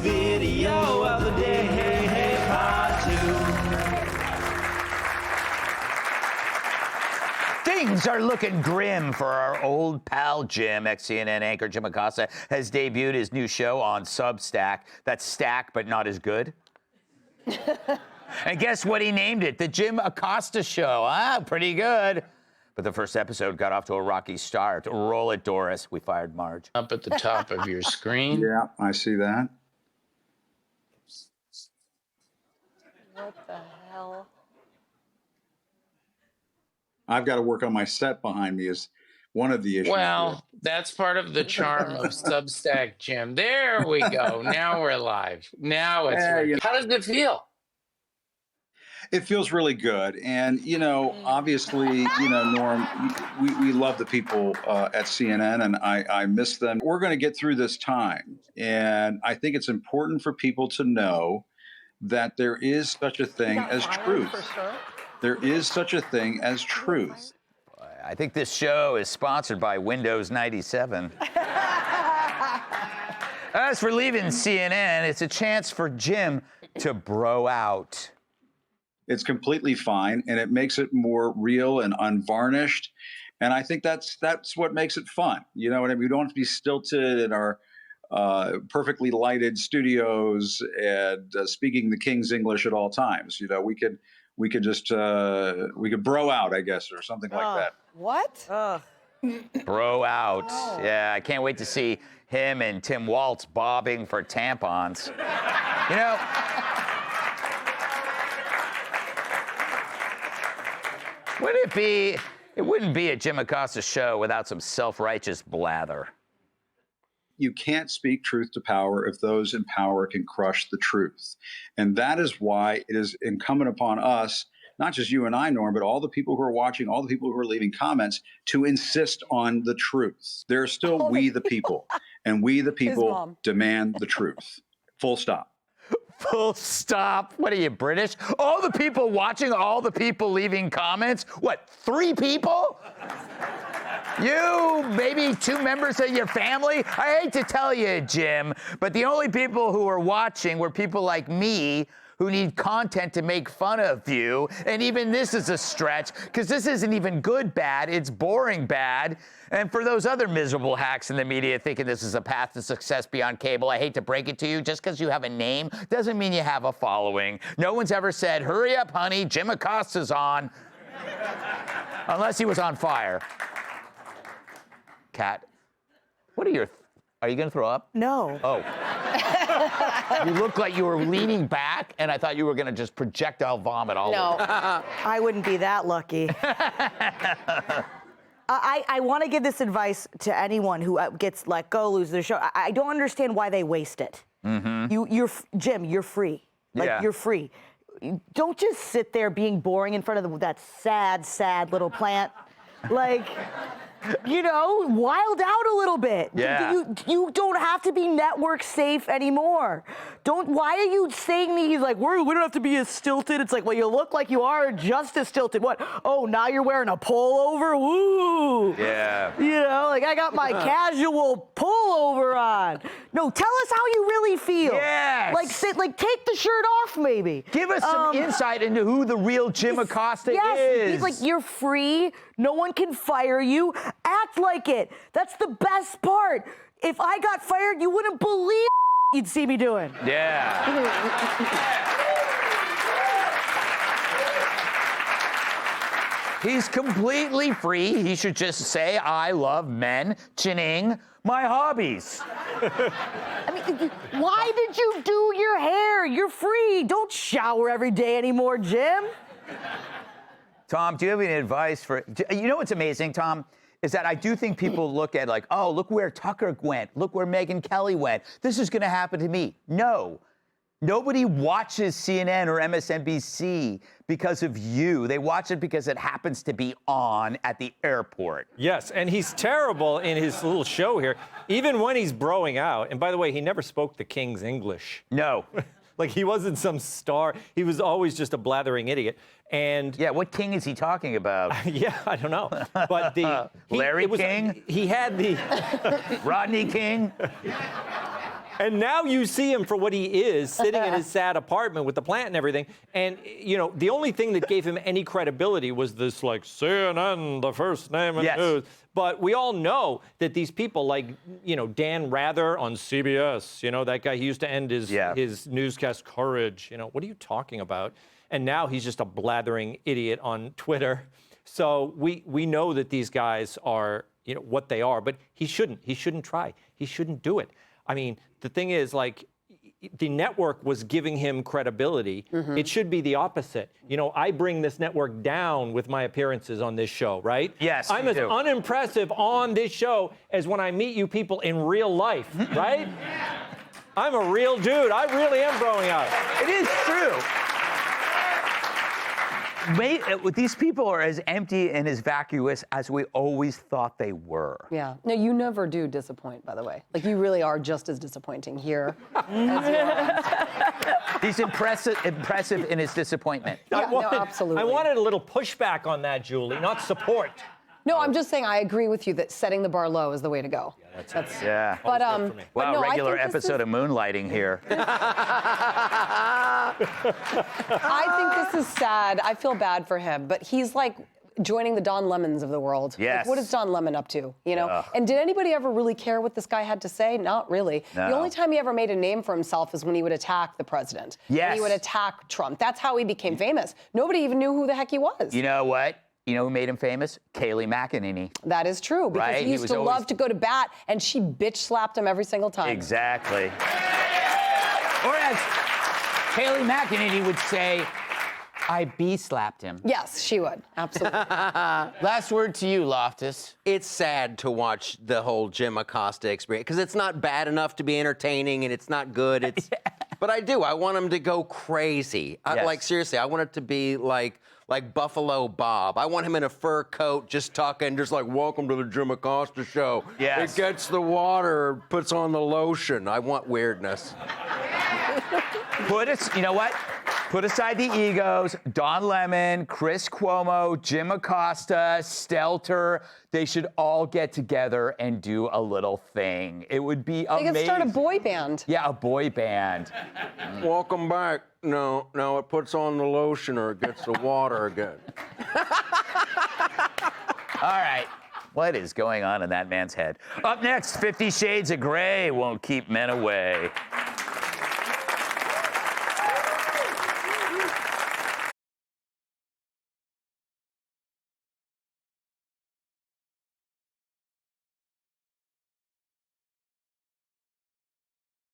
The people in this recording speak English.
video of the day. Hey, hey, part 2. Things are looking grim for our old pal Jim. Ex-CNN anchor Jim Acosta has debuted his new show on Substack. That's stack, but not as good. And guess what he named it? The Jim Acosta Show. Ah, pretty good. But the first episode got off to a rocky start. Roll it, Doris. We fired Marge. Up at the top of your screen. Yeah, I see that. What the hell? I've got to work on my set behind me is one of the issues. Well, that's part of the charm of Substack, Jim. There we go. Now we're live. Now it's Yeah, How does it feel? It feels really good. And, obviously, Norm, we love the people at CNN, and I miss them. We're going to get through this time. And I think it's important for people to know that there is such a thing as truth. There is such a thing as truth. I think this show is sponsored by Windows 97. As for leaving CNN, it's a chance for Jim to bro out. It's completely fine, and it makes it more real and unvarnished. And I think that's what makes it fun. You know what I mean? We don't have to be stilted in our perfectly lighted studios and speaking the King's English at all times. We could just bro out, I guess, or something like that. What? Bro out. Yeah, I can't wait to see him and Tim Waltz bobbing for tampons. It wouldn't be a Jim Acosta show without some self-righteous blather. You can't speak truth to power if those in power can crush the truth. And that is why it is incumbent upon us, not just you and I, Norm, but all the people who are watching, all the people who are leaving comments, to insist on the truth. There are still we the people, and we the people demand the truth. Full stop. Full stop. What are you, British? All the people watching, all the people leaving comments? What, 3 people? You, maybe 2 members of your family? I hate to tell you, Jim, but the only people who were watching were people like me who need content to make fun of you. And even this is a stretch, because this isn't even good bad, it's boring bad. And for those other miserable hacks in the media thinking this is a path to success beyond cable, I hate to break it to you, just because you have a name doesn't mean you have a following. No one's ever said, hurry up, honey, Jim Acosta's on. Unless he was on fire. Kat, what are you going to throw up? No. Oh. You look like you were leaning back, and I thought you were going to just projectile vomit all over. No, I wouldn't be that lucky. I want to give this advice to anyone who gets let go, loses their show. I don't understand why they waste it. Mm-hmm. Jim, you're free. You're free. Don't just sit there being boring in front of that sad little plant. Wild out a little bit. Yeah. You don't have to be network safe anymore. Why are you saying these, we don't have to be as stilted? It's like, well, you look like you are just as stilted. What? Oh, now you're wearing a pullover? Woo! Yeah. I got my casual pullover on. No, tell us how you really feel. Yes. Take the shirt off, maybe. Give us some insight into who the real Jim Acosta is. Yes, you're free. No one can fire you. Act like it. That's the best part. If I got fired, you wouldn't believe you'd see me doing. Yeah. He's completely free. He should just say, I love men, chinning, my hobbies. Why did you do your hair? You're free. Don't shower every day anymore, Jim. Tom, do you have any advice for... You know what's amazing, Tom? Is that I do think people look at oh, look where Tucker went. Look where Megyn Kelly went. This is going to happen to me. No. Nobody watches CNN or MSNBC because of you. They watch it because it happens to be on at the airport. Yes, and he's terrible in his little show here, even when he's broing out. And by the way, he never spoke the King's English. No. He wasn't some star. He was always just a blathering idiot. And yeah, what king is he talking about? Yeah, I don't know. But Larry King? He had the Rodney King? And now you see him for what he is, sitting in his sad apartment with the plant and everything. And, you know, the only thing that gave him any credibility was this, like, CNN, the first name in news. But we all know that these people, like, you know, Dan Rather on CBS, you know, that guy, he used to end his newscast, Courage. You know, what are you talking about? And now he's just a blathering idiot on Twitter. So we know that these guys are, you know, what they are, but he shouldn't try. He shouldn't do it. I mean, the thing is, like, the network was giving him credibility. It should be the opposite. You know, I bring this network down with my appearances on this show, right? Yes, I'm as unimpressive on this show as when I meet you people in real life, right? I'm a real dude. I really am growing up. It is true. These people are as empty and as vacuous as we always thought they were. Yeah. No, you never do disappoint, by the way. Like, you really are just as disappointing here as you are. He's impressive in his disappointment. Yeah, no, absolutely. I wanted a little pushback on that, Julie, not support. No, I'm just saying I agree with you that setting the bar low is the way to go. Yeah. But Wow, no, regular episode of Moonlighting here. I think this is sad. I feel bad for him, but he's like joining the Don Lemons of the world. Yes. Like, what is Don Lemon up to? You know? Ugh. And did anybody ever really care what this guy had to say? Not really. No. The only time he ever made a name for himself is when he would attack the president. Yes. When he would attack Trump. That's how he became famous. Nobody even knew who the heck he was. You know what? You know who made him famous? Kayleigh McEnany. That is true, because Right? he used to love to go to bat, and she bitch slapped him every single time. Exactly. Or as Kayleigh McEnany would say, I bee-slapped him. Yes, she would. Absolutely. Last word to you, Loftus. It's sad to watch the whole Jim Acosta experience because it's not bad enough to be entertaining and it's not good. It's, but I want him to go crazy. Yes. Like, seriously, I want it to be like Buffalo Bob. I want him in a fur coat, just talking, just like, welcome to the Jim Acosta Show. Yes. It gets the water, puts on the lotion. I want weirdness. You know what? Put aside the egos. Don Lemon, Chris Cuomo, Jim Acosta, Stelter, they should all get together and do a little thing. It would be amazing. They could start a boy band. Yeah, a boy band. Welcome back. No, it puts on the lotion or it gets the water again. All right. What is going on in that man's head? Up next, 50 Shades of Grey won't keep men away.